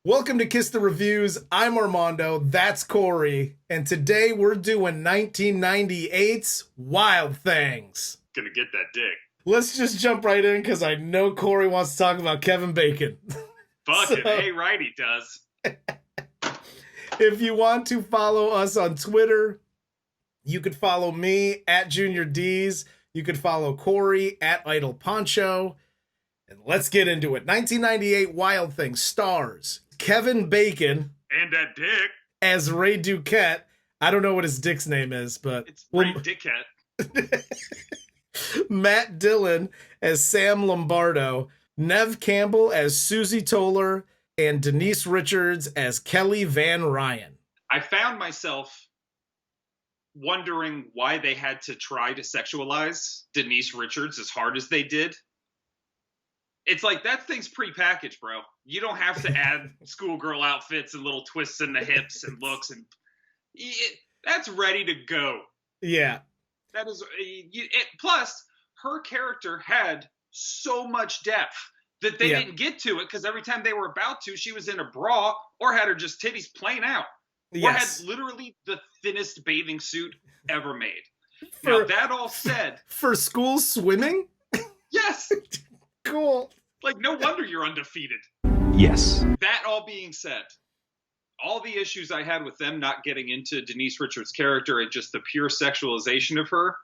Welcome to Kiss the Reviews. I'm Armando. That's Corey. And today we're doing 1998's Wild Things. Gonna get that dick. Let's just jump right in because I know Corey wants to talk about Kevin Bacon. Fuck it. Hey, right, he does. If you want to follow us on Twitter, you could follow me at Junior D's. You could follow Corey at Idle Poncho. And let's get into it. 1998 Wild Things stars Kevin Bacon. And that dick. As Ray Duquette. I don't know what his dick's name is, but... It's Ray Dickette. Matt Dillon as Sam Lombardo. Neve Campbell as Susie Toller. And Denise Richards as Kelly Van Ryan. I found myself wondering why they had to try to sexualize Denise Richards as hard as they did. It's like, that thing's pre-packaged, bro. You don't have to add schoolgirl outfits and little twists in the hips and looks. And that's ready to go. Yeah. That is. Plus, her character had so much depth that they didn't get to it because every time they were about to, she was in a bra or had her just titties plain out. Yes. Or had literally the thinnest bathing suit ever made. Now, that all said... For school swimming? Yes! Cool. Like, no wonder you're undefeated. Yes. That all being said, all the issues I had with them not getting into Denise Richards' character and just the pure sexualization of her,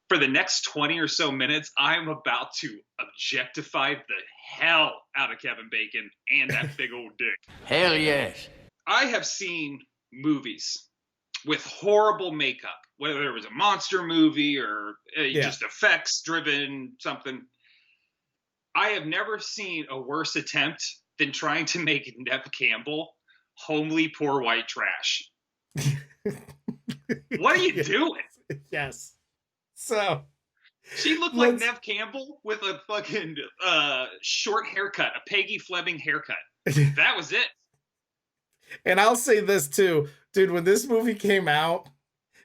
for the next 20 or so minutes, I'm about to objectify the hell out of Kevin Bacon and that big old dick. Hell yes. I have seen movies with horrible makeup, whether it was a monster movie or just effects driven something. I have never seen a worse attempt than trying to make Neve Campbell homely poor white trash. What are you doing? Yes. So she looked like Neve Campbell with a fucking short haircut, a Peggy Fleming haircut. That was it. And I'll say this too, dude, when this movie came out,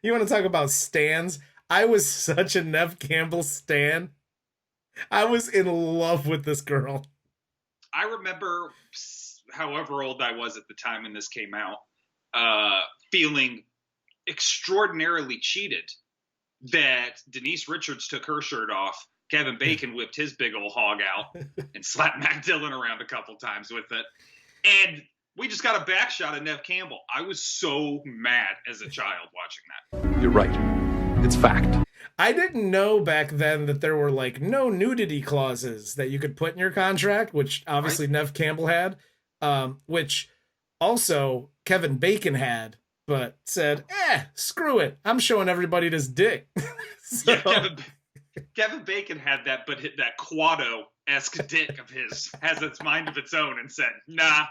you want to talk about stans? I was such a Neve Campbell stan. I was in love with this girl. I remember, however old I was at the time when this came out, feeling extraordinarily cheated that Denise Richards took her shirt off, Kevin Bacon whipped his big old hog out, and slapped Matt Dillon around a couple times with it. And we just got a back shot of Neve Campbell. I was so mad as a child watching that. You're right. It's fact. I didn't know back then that there were like no nudity clauses that you could put in your contract, which obviously Neve Campbell had, which also Kevin Bacon had, but said, screw it. I'm showing everybody this dick. So... Yeah, Kevin Bacon had that, but that Quado-esque dick of his has its mind of its own and said, nah,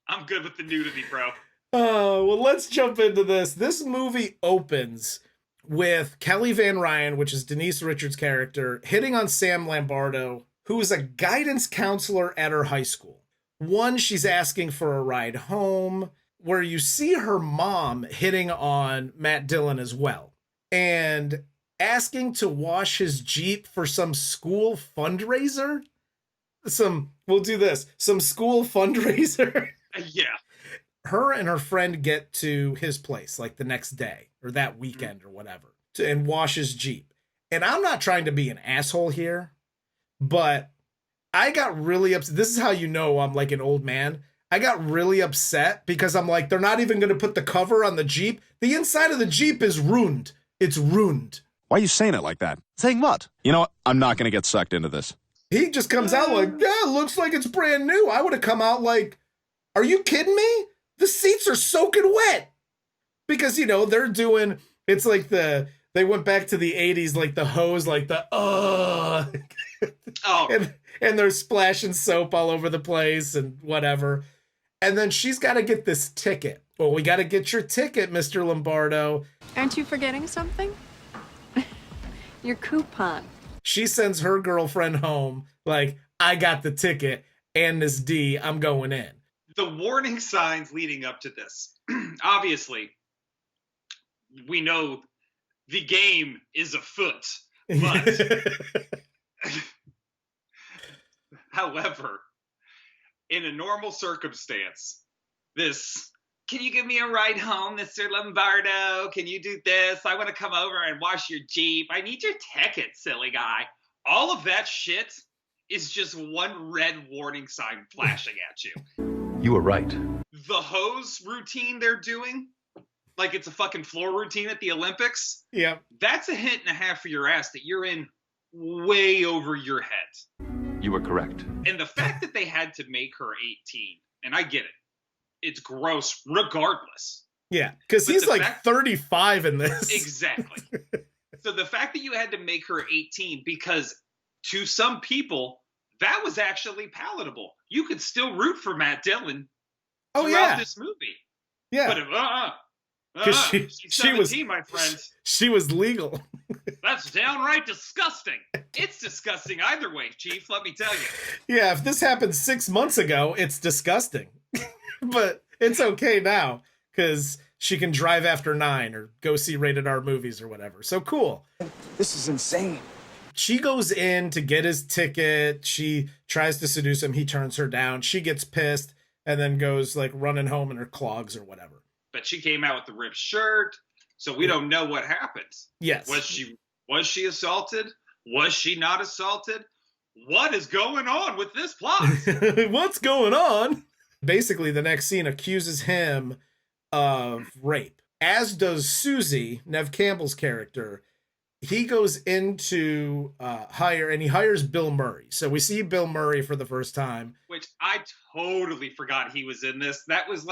I'm good with the nudity, bro. Oh, well, let's jump into this. This movie opens with Kelly Van Ryan, which is Denise Richards' character, hitting on Sam Lombardo, who is a guidance counselor at her high school. One, she's asking for a ride home, where you see her mom hitting on Matt Dillon as well, and asking to wash his Jeep for some school fundraiser. We'll do this, some school fundraiser. Yeah. Her and her friend get to his place like the next day or that weekend or whatever and wash his Jeep. And I'm not trying to be an asshole here, but I got really upset. This is how you know I'm like an old man. I got really upset because I'm like, they're not even going to put the cover on the Jeep. The inside of the Jeep is ruined. It's ruined. Why are you saying it like that? Saying what? You know what? I'm not going to get sucked into this. He just comes out like, yeah, it looks like it's brand new. I would have come out like, are you kidding me? The seats are soaking wet. Because, you know, they're doing, it's like they went back to the 80s, like the hose, like the, Oh. And they're splashing soap all over the place and whatever. And then she's got to get this ticket. Well, we got to get your ticket, Mr. Lombardo. Aren't you forgetting something? Your coupon. She sends her girlfriend home like, I got the ticket and this D, I'm going in. The warning signs leading up to this. Obviously, we know the game is afoot, but however, in a normal circumstance, this, can you give me a ride home, Mr. Lombardo? Can you do this? I want to come over and wash your Jeep. I need your ticket, silly guy. All of that shit is just one red warning sign flashing at you. You were right. The hose routine they're doing, like it's a fucking floor routine at the Olympics. Yeah. That's a hint and a half for your ass that you're in way over your head. You were correct. And the fact that they had to make her 18, and I get it, it's gross regardless. Yeah, because But he's the like fact- 35 in this. Exactly. So the fact that you had to make her 18, because to some people, that was actually palatable. You could still root for Matt Dillon Oh, throughout yeah. this movie. Yeah. But 'Cause she's she 17, was- my friend. She was legal. That's downright disgusting. It's disgusting either way, Chief, let me tell you. Yeah, if this happened 6 months ago, it's disgusting. But it's okay now, because she can drive after 9 or go see rated R movies or whatever. So cool. This is insane. She goes in to get his ticket. She tries to seduce him. He turns her down. She gets pissed and then goes like running home in her clogs or whatever. But she came out with the ripped shirt, so we don't know what happened. Yes. Was she assaulted? Was she not assaulted? What is going on with this plot? What's going on? Basically, the next scene accuses him of rape, as does Susie, Neve Campbell's character. He goes into he hires Bill Murray. So we see Bill Murray for the first time. Which I totally forgot he was in this. That was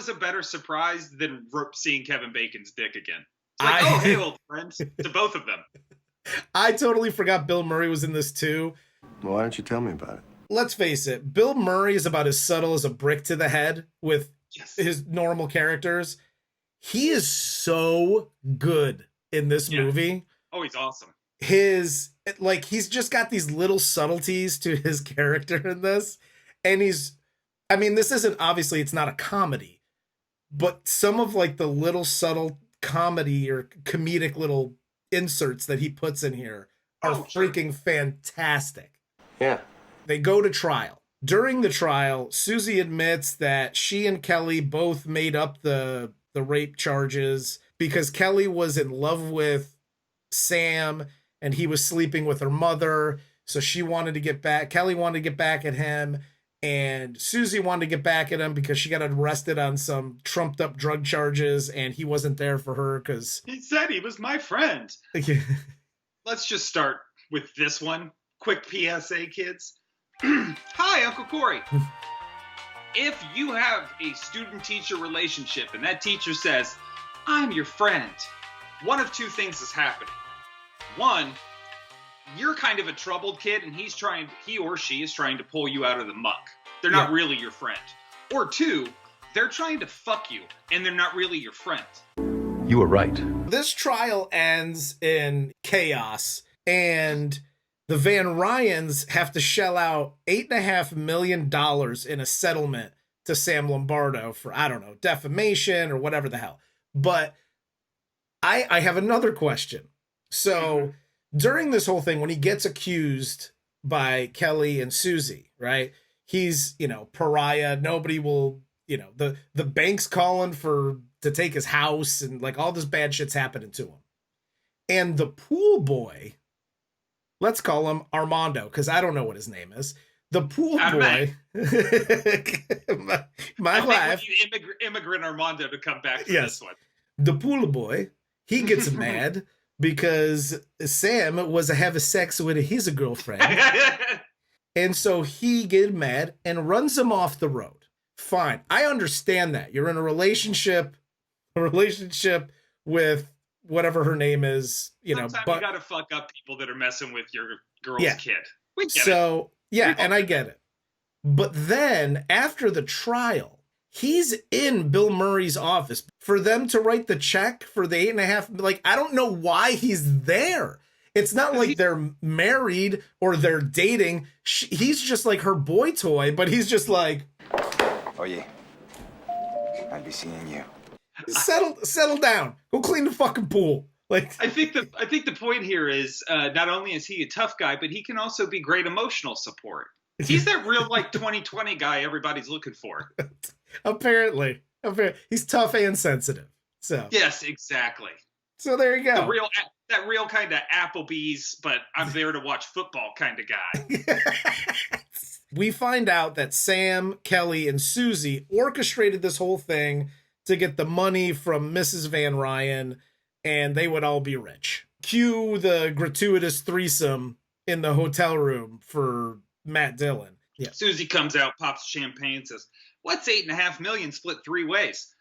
a better surprise than seeing Kevin Bacon's dick again. It's like, oh, hey, old friends, to both of them. I totally forgot Bill Murray was in this too. Well, why don't you tell me about it? Let's face it, Bill Murray is about as subtle as a brick to the head with Yes. his normal characters. He is so good in this movie. Oh, he's awesome. He's just got these little subtleties to his character in this. And this isn't, obviously it's not a comedy, but some of like the little subtle comedy or comedic little inserts that he puts in here are freaking fantastic. Yeah. They go to trial. During the trial, Susie admits that she and Kelly both made up the rape charges because Kelly was in love with Sam and he was sleeping with her mother. So she wanted to get back. Kelly wanted to get back at him. And Susie wanted to get back at him because she got arrested on some trumped up drug charges and he wasn't there for her because He said he was my friend. Let's just start with this one. Quick PSA, kids. Hi, Uncle Corey. If you have a student-teacher relationship and that teacher says, I'm your friend, one of two things is happening. One, you're kind of a troubled kid and he or she is trying to pull you out of the muck. They're not really your friend. Or two, they're trying to fuck you and they're not really your friend. You were right. this trial ends in chaos and the Van Ryans have to shell out $8.5 million in a settlement to Sam Lombardo for, I don't know, defamation or whatever the hell. But I have another question. So during this whole thing, when he gets accused by Kelly and Susie, right? He's, pariah. Nobody will, the bank's calling to take his house and like all this bad shit's happening to him. And the pool boy, let's call him Armando, because I don't know what his name is. The pool boy, my wife. We need immigrant Armando to come back for this one. The pool boy, he gets mad because Sam was having sex with his girlfriend. And so he get mad and runs him off the road. Fine. I understand that. You're in a relationship with whatever her name is, Sometimes but you gotta fuck up people that are messing with your girl's kid. We get it. Yeah, and I get it. But then after the trial, he's in Bill Murray's office for them to write the check for the $8.5 million. I don't know why he's there. It's not like they're married or they're dating. He's just like her boy toy, but he's just like, Oh yeah, I'll be seeing you. Settle down. Go clean the fucking pool. Like, I think the point here is not only is he a tough guy, but he can also be great emotional support. He's that real, like, 2020 guy everybody's looking for. Apparently. He's tough and sensitive. So Yes, exactly. So there you go. That real kind of Applebee's, but I'm there to watch football kind of guy. We find out that Sam, Kelly, and Susie orchestrated this whole thing to get the money from Mrs. Van Ryan, and they would all be rich. Cue the gratuitous threesome in the hotel room for Matt Dillon. Yeah. Susie comes out, pops champagne, says, "What's $8.5 million split 3 ways?"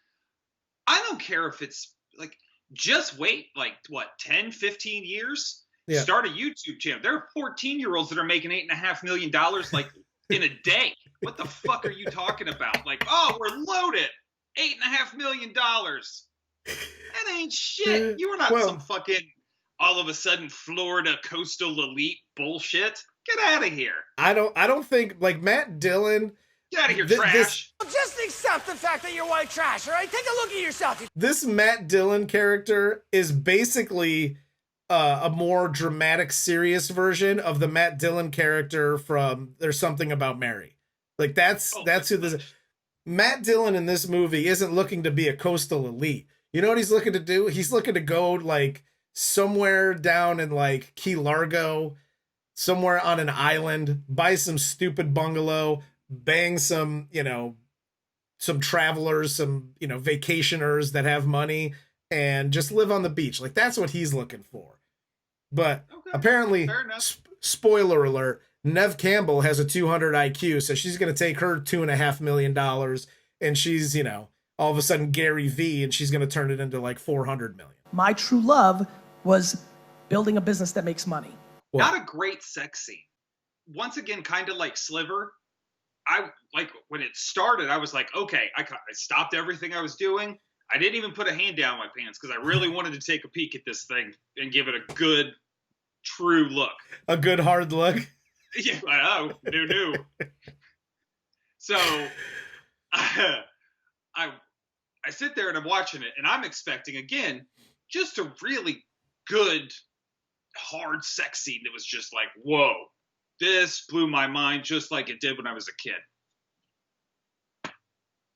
I don't care if it's like, just wait, like, what, 10, 15 years? Yeah. Start a YouTube channel. There are 14-year-olds that are making $8.5 million, like, in a day. What the fuck are you talking about? Like, oh, we're loaded. $8.5 million. That ain't shit. You are not some fucking all of a sudden Florida coastal elite bullshit. Get out of here. I don't think, like, Matt Dillon. Get out of here, trash. Just accept the fact that you're white trash, all right? Take a look at yourself. This Matt Dillon character is basically a more dramatic, serious version of the Matt Dillon character from There's Something About Mary. Like, that's who this Matt Dillon in this movie isn't looking to be a coastal elite. You know what he's looking to do? He's looking to go, like, somewhere down in, like, Key Largo, somewhere on an island, buy some stupid bungalow, bang some, some travelers, some, vacationers that have money, and just live on the beach. Like, that's what he's looking for. But apparently, spoiler alert, Neve Campbell has a 200 IQ, so she's going to take her $2.5 million, and she's, all of a sudden Gary V, and she's going to turn it into like 400 million. My true love was building a business that makes money. Not a great sex scene. Once again, kind of like Sliver. I like when it started, I was like, okay, I stopped everything I was doing. I didn't even put a hand down my pants because I really wanted to take a peek at this thing and give it a good, true look. A good hard look. Yeah, new. So I sit there and I'm watching it, and I'm expecting, again, just a really good, hard sex scene that was just like, whoa, this blew my mind just like it did when I was a kid.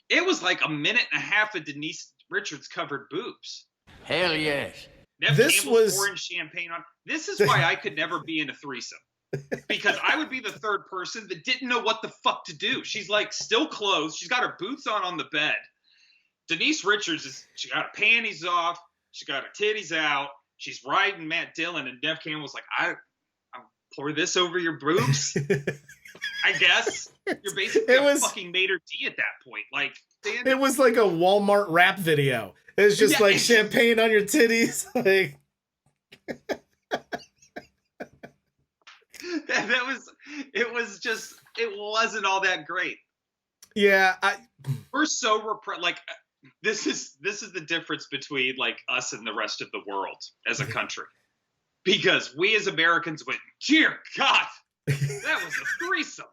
It was like a minute and a half of Denise Richards covered boobs. Hell yes. Neve Campbell's pouring champagne on. This is why I could never be in a threesome. Because I would be the third person that didn't know what the fuck to do. She's like still clothed. She's got her boots on the bed. Denise Richards she got her panties off. She got her titties out. She's riding Matt Dillon, and Neve Campbell's like, I'll pour this over your boobs. I guess you're basically a fucking maitre d' at that point. Like, it was like a Walmart rap video. It was just like champagne on your titties. Like, it wasn't all that great. Yeah, we're so like, this is the difference between like us and the rest of the world as a country, because we as Americans went, dear God, that was a threesome.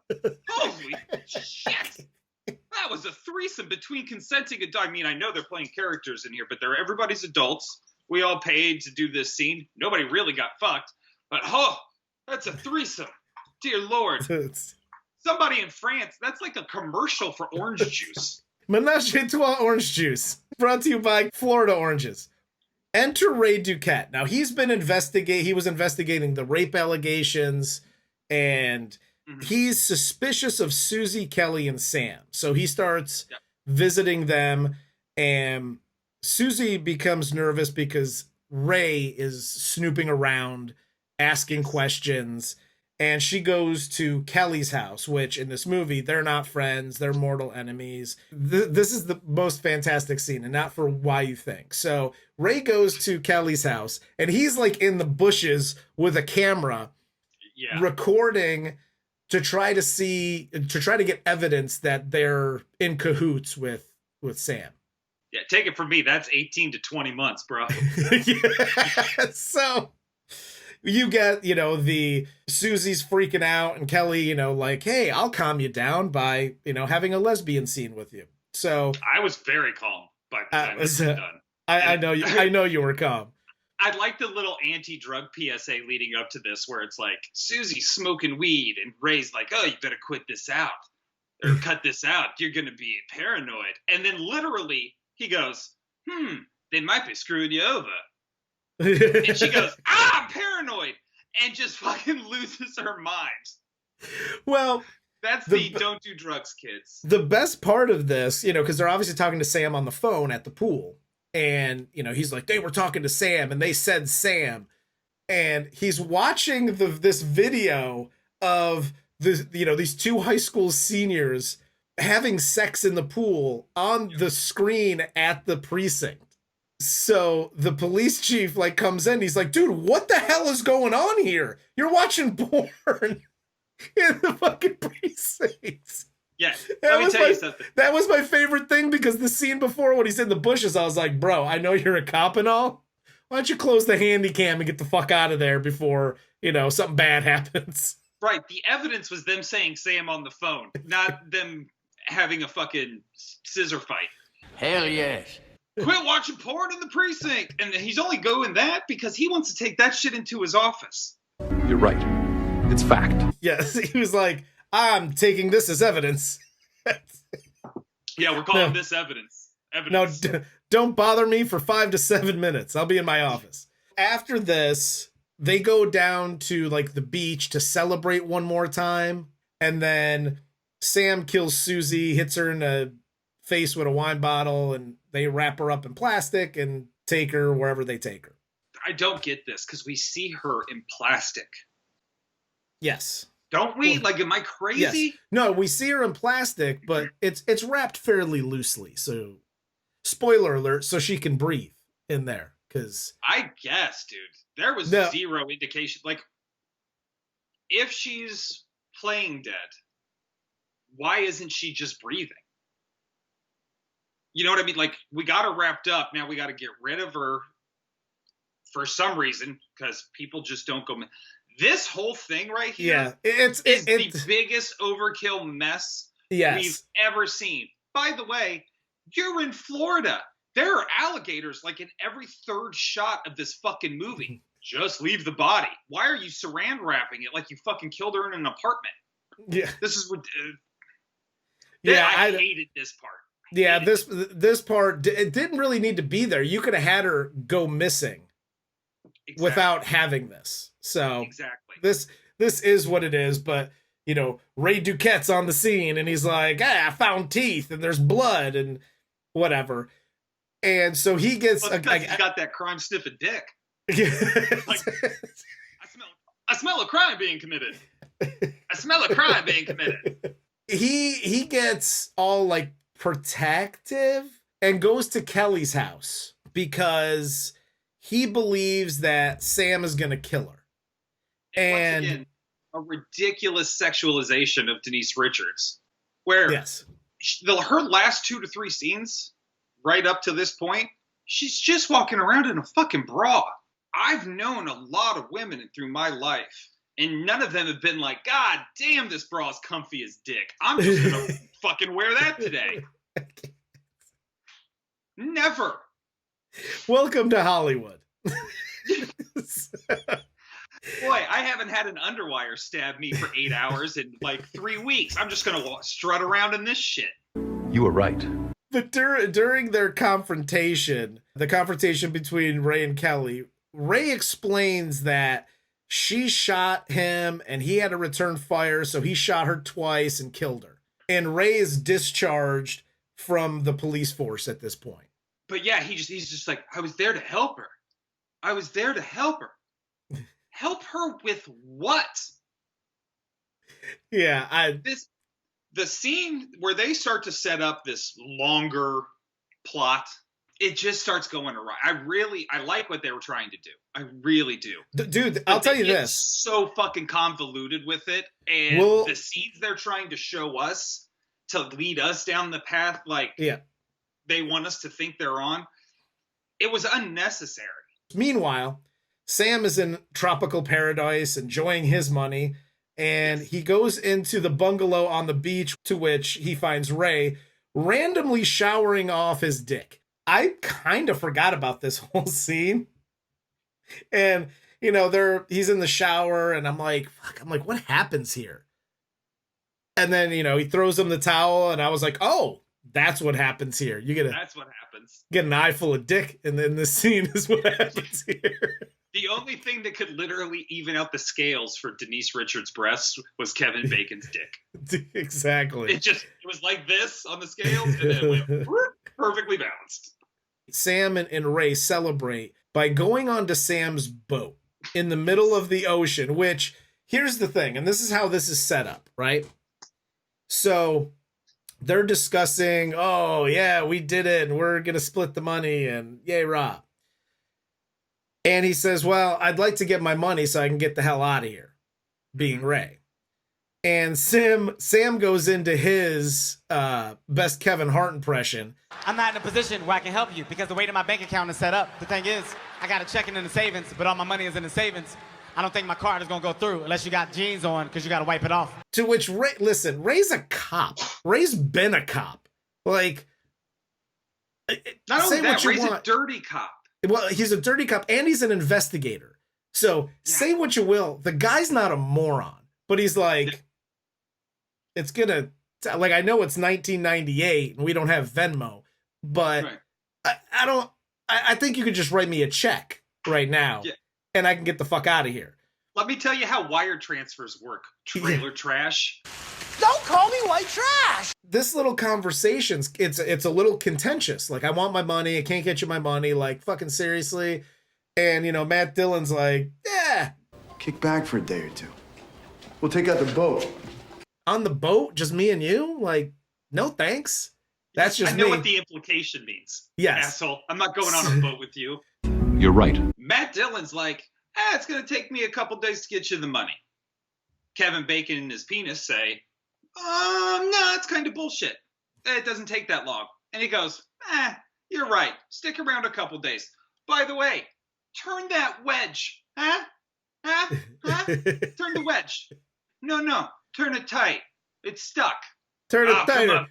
Holy shit. That was a threesome between consenting adults. I mean, I know they're playing characters in here, but everybody's adults. We all paid to do this scene. Nobody really got fucked, but that's a threesome. Dear Lord. Somebody in France, that's like a commercial for orange juice. Menage a trois orange juice. Brought to you by Florida Oranges. Enter Ray Duquette. Now, he was investigating the rape allegations, and he's suspicious of Susie, Kelly, and Sam. So he starts visiting them, and Susie becomes nervous because Ray is snooping around, asking questions, and she goes to Kelly's house, which in this movie, they're not friends, they're mortal enemies. This is the most fantastic scene, and not for why you think. So Ray goes to Kelly's house, and he's like in the bushes with a camera, recording to try to get evidence that they're in cahoots with Sam. Yeah, take it from me. That's 18 to 20 months, bro. So you get, the Susie's freaking out, and Kelly, like, hey, I'll calm you down by, having a lesbian scene with you. So I was very calm by the time this was done. I know you were calm. I like the little anti-drug PSA leading up to this, where it's like Susie's smoking weed, and Ray's like, "Oh, you better quit this out or cut this out. You're gonna be paranoid." And then literally he goes, "They might be screwing you over." And she goes, "I'm paranoid," and just fucking loses her mind. Well, That's the don't do drugs, kids. the best part of this, because they're obviously talking to Sam on the phone at the pool. And, he's like, they were talking to Sam and they said Sam. And he's watching this video of these two high school seniors having sex in the pool on the screen at the precinct. So the police chief comes in. He's like, dude, what the hell is going on here? You're watching porn in the fucking precincts. Yeah, let me tell you something. That was my favorite thing, because the scene before when he's in the bushes, I was like, bro, I know you're a cop and all. Why don't you close the handy cam and get the fuck out of there before, something bad happens. Right. The evidence was them saying Sam on the phone, not them having a fucking scissor fight. Hell yes. Quit watching porn in the precinct. And he's only going that because he wants to take that shit into his office. You're right. It's fact. Yes, he was like, I'm taking this as evidence. Yeah, we're calling this evidence. No, don't bother me for 5 to 7 minutes. I'll be in my office. After this, they go down to the beach to celebrate one more time. And then Sam kills Susie, hits her in the face with a wine bottle, and they wrap her up in plastic and take her wherever they take her. I don't get this because we see her in plastic. Yes. Don't we? Am I crazy? Yes. No, we see her in plastic, but it's wrapped fairly loosely. So, spoiler alert, so she can breathe in there. Because I guess, dude, there was zero indication. If she's playing dead, why isn't she just breathing? You know what I mean? We got her wrapped up. Now we got to get rid of her for some reason, because people just don't go. This whole thing right here is the biggest overkill mess we've ever seen. By the way, you're in Florida. There are alligators in every third shot of this fucking movie. Just leave the body. Why are you saran wrapping it like you fucking killed her in an apartment? Yeah. This is I hated this part. This part, it didn't really need to be there. You could have had her go missing without having this. So exactly. This is what it is, but Ray Duquette's on the scene and he's like, I found teeth and there's blood and whatever. And so he gets he's got that crime sniffing dick. I smell a crime being committed. I smell a crime being committed. He gets all protective and goes to Kelly's house because he believes that Sam is going to kill her. And once again, a ridiculous sexualization of Denise Richards, where her last 2 to 3 scenes right up to this point, she's just walking around in a fucking bra. I've known a lot of women through my life, and none of them have been like, God damn, this bra is comfy as dick. I'm just going to fucking wear that today. Never. Welcome to Hollywood. Boy, I haven't had an underwire stab me for 8 hours in 3 weeks. I'm just going to strut around in this shit. You were right. But during their confrontation, the confrontation between Ray and Kelly, Ray explains that she shot him and he had to return fire, so he shot her twice and killed her. And Ray is discharged from the police force at this point. But yeah, he's just like, I was there to help her. I was there to help her. Help her with what? Yeah, the scene where they start to set up this longer plot, it just starts going awry. I like what they were trying to do. I really do. Dude, I'll tell you this. So fucking convoluted with it. And the scenes they're trying to show us to lead us down the path they want us to think they're on, it was unnecessary. Meanwhile, Sam is in tropical paradise enjoying his money, and he goes into the bungalow on the beach, to which he finds Ray randomly showering off his dick. I kind of forgot about this whole scene. And, he's in the shower and I'm like, fuck, what happens here? And then, he throws him the towel and I was like, oh, that's what happens here. That's what happens. Get an eye full of dick, and then this scene is what happens here. The only thing that could literally even out the scales for Denise Richards' breasts was Kevin Bacon's dick. Exactly. It was like this on the scales, and then it went perfectly balanced. Sam and Ray celebrate by going onto Sam's boat in the middle of the ocean, which, here's the thing, and this is how this is set up, right? So they're discussing, oh, yeah, we did it, and we're going to split the money, and yay, rah. And he says, well, I'd like to get my money so I can get the hell out of here, being Ray. And Sam goes into his best Kevin Hart impression. I'm not in a position where I can help you because the way that my bank account is set up, the thing is, I got a checking in the savings, but all my money is in the savings. I don't think my card is going to go through unless you got jeans on because you got to wipe it off. To which Ray, listen, Ray's a cop. Ray's been a cop. Like, not only that, Ray's want. A dirty cop. Well, he's a dirty cop and he's an investigator. So say what you will. The guy's not a moron, but he's like, it's gonna, like, I know it's 1998 and we don't have Venmo, but right. I think you could just write me a check right now and I can get the fuck out of here. Let me tell you how wire transfers work. Trailer trash. Don't call me white trash. This little conversation's, it's a little contentious. Like, I want my money. I can't get you my money. Like, fucking seriously. And, Matt Dillon's like, yeah. Kick back for a day or two. We'll take out the boat. On the boat? Just me and you? Like, no thanks. That's just I know me. what the implication means. Yes. Asshole. I'm not going on a boat with you. You're right. Matt Dillon's like, it's going to take me a couple days to get you the money. Kevin Bacon and his penis say, no, it's kind of bullshit. It doesn't take that long. And he goes, you're right. Stick around a couple days. By the way, turn that wedge. Huh? Turn the wedge. No. Turn it tight. It's stuck. Turn it tighter.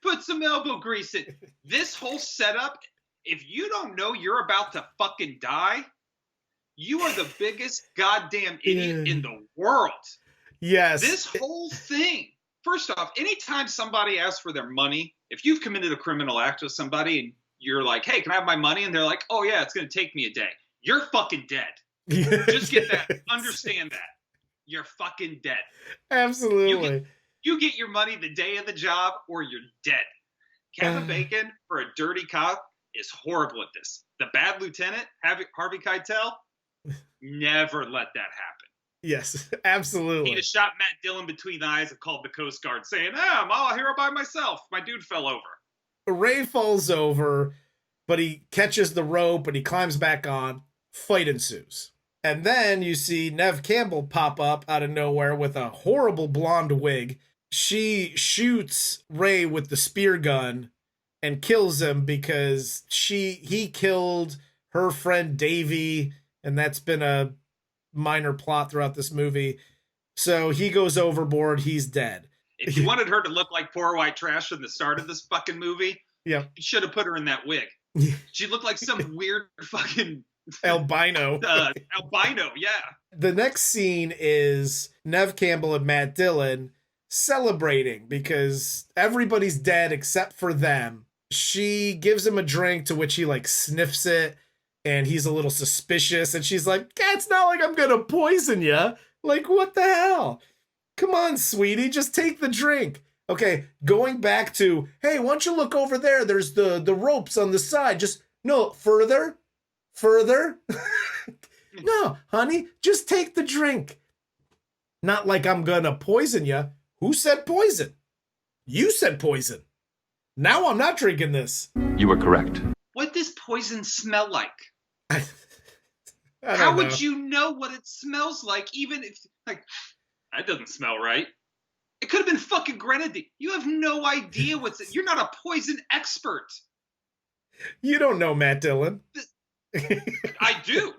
Put some elbow grease in. This whole setup, if you don't know you're about to fucking die, you are the biggest goddamn idiot in the world. Yes. This whole thing. First off, anytime somebody asks for their money, if you've committed a criminal act with somebody and you're like, hey, can I have my money? And they're like, oh, yeah, it's going to take me a day. You're fucking dead. Just get that. Understand that. You're fucking dead. Absolutely. You get your money the day of the job or you're dead. Kevin Bacon, for a dirty cop, is horrible at this. The bad lieutenant, Harvey Keitel, never let that happen. Yes, absolutely. He'd have shot Matt Dillon between the eyes and called the Coast Guard saying, I'm all here by myself. My dude fell over. Ray falls over, but he catches the rope and he climbs back on. Fight ensues. And then you see Neve Campbell pop up out of nowhere with a horrible blonde wig. She shoots Ray with the spear gun and kills him because he killed her friend Davy, and that's been a minor plot throughout this movie. So he goes overboard. He's dead. If you wanted her to look like poor white trash from the start of this fucking movie, you should have put her in that wig. She looked like some weird fucking albino. Albino, yeah. The next scene is Neve Campbell and Matt Dillon celebrating because everybody's dead except for them. She gives him a drink to which he like sniffs it and he's a little suspicious and she's like, it's not like I'm gonna poison you. Like, what the hell? Come on, sweetie, just take the drink. Okay, going back to, hey, why don't you look over there? There's the ropes on the side. Just, no, further. No, honey, just take the drink. Not like I'm gonna poison you. Who said poison? You said poison. Now I'm not drinking this. You were correct. What does poison smell like? How How would you know what it smells like, even if, like, that doesn't smell right? It could have been fucking grenadine. You have no idea what's it. You're not a poison expert. You don't know Matt Dillon. I do.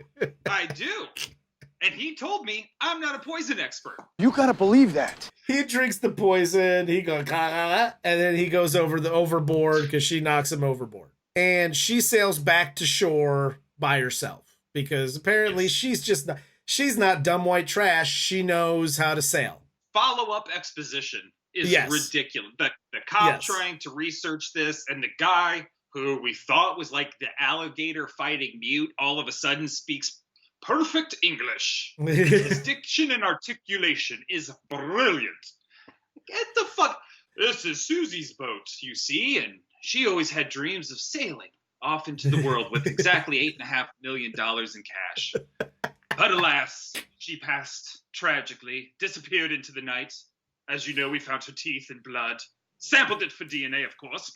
And he told me I'm not a poison expert. You gotta believe that. He drinks the poison. He goes, and then he goes overboard because she knocks him overboard. And she sails back to shore by herself. because apparently she's not dumb white trash. She knows how to sail. Follow-up exposition is ridiculous. The cop trying to research this, and the guy who we thought was like the alligator fighting mute all of a sudden speaks perfect English. His diction and articulation is brilliant. Get the fuck... This is Susie's boat, you see, and she always had dreams of sailing off into the world with exactly $8.5 million in cash. But alas, she passed tragically, disappeared into the night. As you know, we found her teeth and blood. Sampled it for DNA, of course.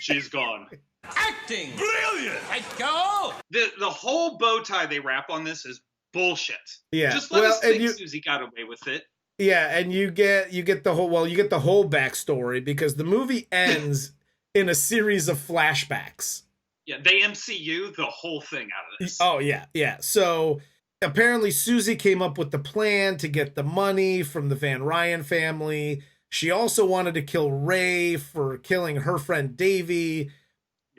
She's gone. Acting! Brilliant! Let's go! The whole bow tie they wrap on this is bullshit. Yeah. Just let us think Susie got away with it. Yeah, and you get the whole backstory because the movie ends in a series of flashbacks. Yeah, they MCU the whole thing out of this. Oh, yeah. So apparently Susie came up with the plan to get the money from the Van Ryan family. She also wanted to kill Ray for killing her friend Davey,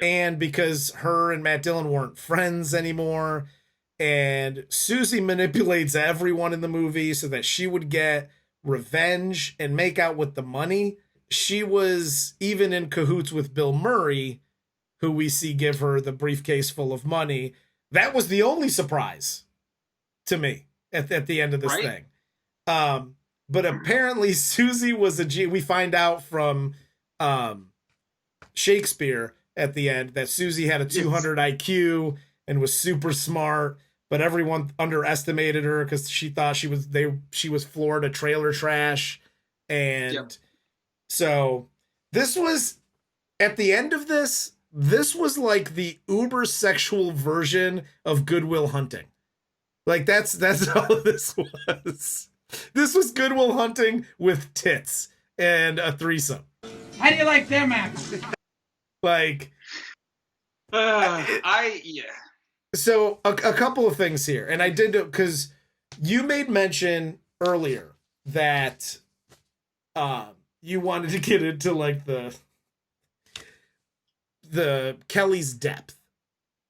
and because her and Matt Dillon weren't friends anymore. And Susie manipulates everyone in the movie so that she would get revenge and make out with the money. She was even in cahoots with Bill Murray, who we see give her the briefcase full of money. That was the only surprise to me at the end of this thing. But apparently Susie was we find out from Shakespeare at the end that Susie had a 200 IQ and was super smart, but everyone underestimated her because she thought she was Florida trailer trash. And so this was, at the end of this was like the uber sexual version of Good Will Hunting. Like that's all this was. This was Good Will Hunting with tits and a threesome. How do you like them apples? Like, So a couple of things here, and I did because you made mention earlier that you wanted to get into like the Kelly's depth,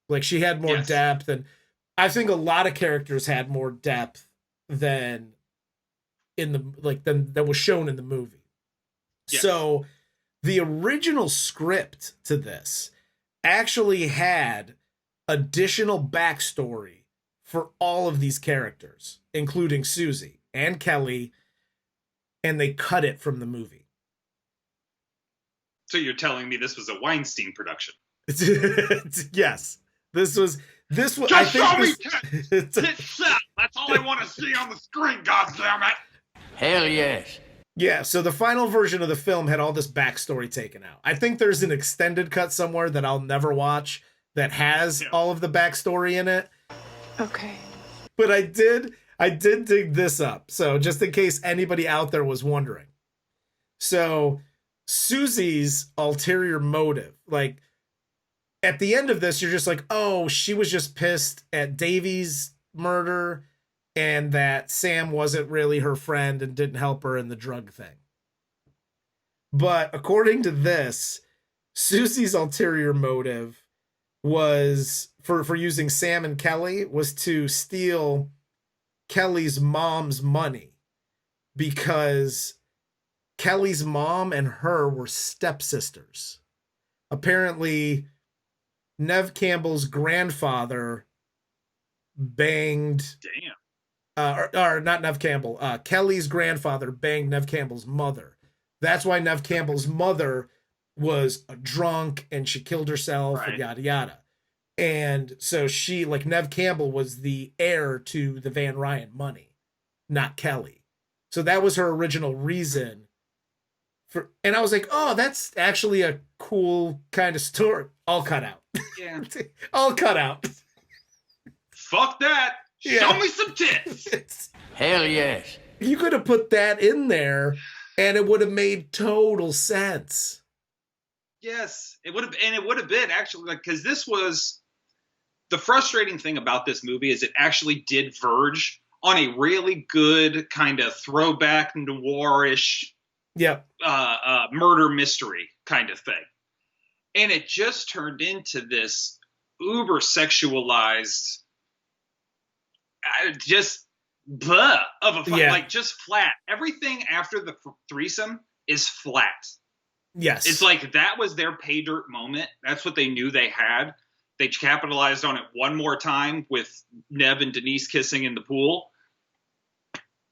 like she had more depth, and I think a lot of characters had more depth than that was shown in the movie. Yes. So the original script to this actually had additional backstory for all of these characters, including Susie and Kelly, and they cut it from the movie. So you're telling me this was a Weinstein production? Yes. This was. Just show me tits. That's all I want to see on the screen, goddammit. Hell yes. Yeah, so the final version of the film had all this backstory taken out. I think there's an extended cut somewhere that I'll never watch that has all of the backstory in it. Okay. But I did dig this up. So just in case anybody out there was wondering. So Susie's ulterior motive, like at the end of this, you're just like, oh, she was just pissed at Davy's murder and that Sam wasn't really her friend and didn't help her in the drug thing. But according to this, Susie's ulterior motive was for using Sam and Kelly was to steal Kelly's mom's money because Kelly's mom and her were stepsisters. Apparently, Neve Campbell's grandfather banged... Damn. Or not Neve Campbell. Kelly's grandfather banged Neve Campbell's mother. That's why Neve Campbell's mother was a drunk and she killed herself and yada yada. And so she, like Neve Campbell, was the heir to the Van Ryan money, not Kelly. So that was her original reason for. And I was like, oh, that's actually a cool kind of story. All cut out. Yeah. All cut out. Fuck that. Show me some tits. Hell yes. You could have put that in there and it would have made total sense. Yes, it would have, and it would have been actually, like, because this was the frustrating thing about this movie is it actually did verge on a really good kind of throwback noirish, murder mystery kind of thing, and it just turned into this uber sexualized, just blah of a like just flat. Everything after the threesome is flat. Yes. It's like that was their pay dirt moment. That's what they knew they had. They capitalized on it one more time with Neve and Denise kissing in the pool.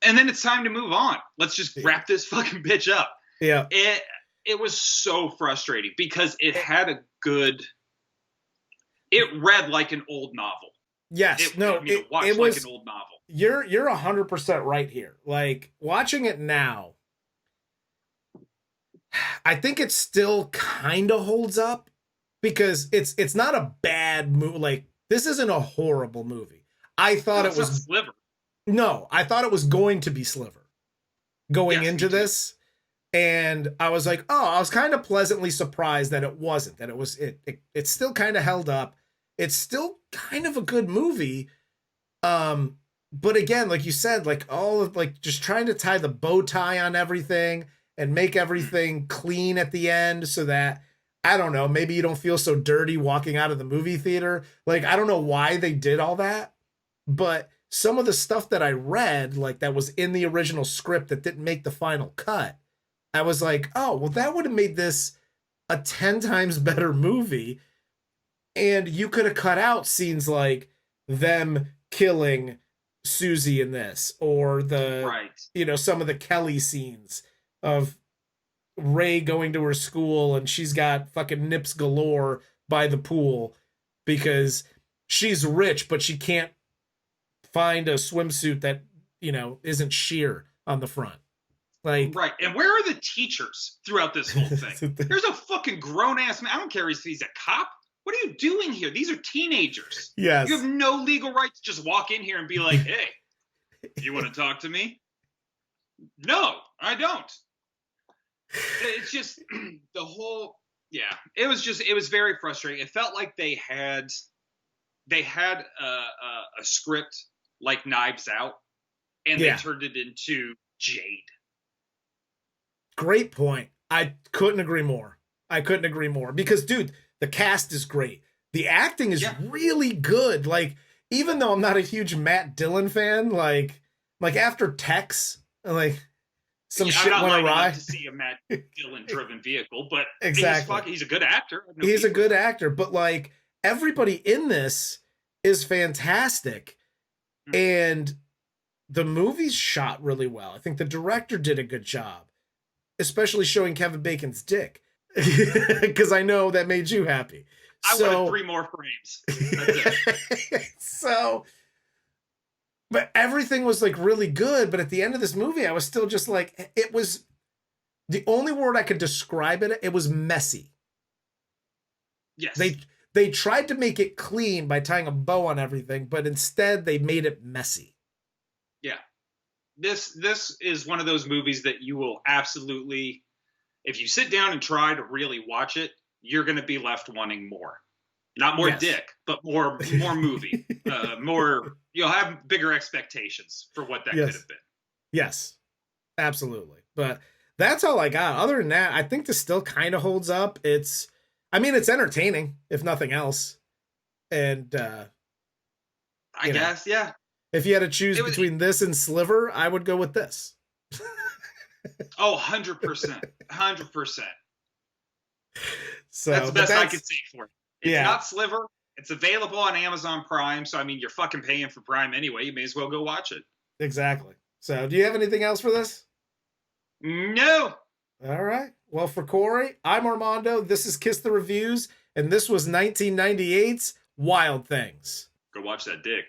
And then it's time to move on. Let's just wrap this fucking bitch up. Yeah. It was so frustrating because it had a good, it read like an old novel. Yes. It was like an old novel. You're 100% right here. Like, watching it now, I think it still kind of holds up because it's not a bad movie. Like, this isn't a horrible movie. I thought it was Sliver. No, I thought it was going to be Sliver going into this. And I was like, oh, I was kind of pleasantly surprised that it wasn't, that it still kind of held up. It's still kind of a good movie. But again, like you said, like all of like just trying to tie the bow tie on everything and make everything clean at the end so that, I don't know, maybe you don't feel so dirty walking out of the movie theater. Like, I don't know why they did all that, but some of the stuff that I read, like that was in the original script that didn't make the final cut, I was like, oh, well, that would have made this a 10 times better movie. And you could have cut out scenes like them killing Susie in this, or some of the Kelly scenes of Ray going to her school and she's got fucking nips galore by the pool because she's rich, but she can't find a swimsuit that, isn't sheer on the front. Like, right. And where are the teachers throughout this whole thing? There's a fucking grown ass man. I don't care if he's a cop. What are you doing here? These are teenagers. Yes. You have no legal right to just walk in here and be like, hey, you want to talk to me? No, I don't. It's just the whole, it was very frustrating. It felt like they had a script like Knives Out, and they turned it into Jade. Great point. I couldn't agree more. Because, dude, the cast is great. The acting is really good. Like, even though I'm not a huge Matt Dillon fan, like after Tex, like some shit went awry. To see a Matt Dillon driven vehicle, but exactly, he's a good actor. He's a good actor, but like everybody in this is fantastic, and the movie's shot really well. I think the director did a good job, especially showing Kevin Bacon's dick, because I know that made you happy. I wanted 3 more frames. That's it. But everything was like really good. But at the end of this movie, I was still just like, it was the only word I could describe it. It was messy. Yes. They tried to make it clean by tying a bow on everything, but instead they made it messy. Yeah. This is one of those movies that you will absolutely, if you sit down and try to really watch it, you're going to be left wanting more. Not more dick, but more movie. You'll have bigger expectations for what that could have been. Yes, absolutely. But that's all I got. Other than that, I think this still kind of holds up. It's entertaining, if nothing else. And I guess, yeah. If you had to choose between this and Sliver, I would go with this. 100%. 100%. So that's the best I could say for it. It's not Sliver. It's available on Amazon Prime. So, I mean, you're fucking paying for Prime anyway. You may as well go watch it. Exactly. So, do you have anything else for this? No. All right. Well, for Corey, I'm Armando. This is Kiss the Reviews. And this was 1998's Wild Things. Go watch that dick.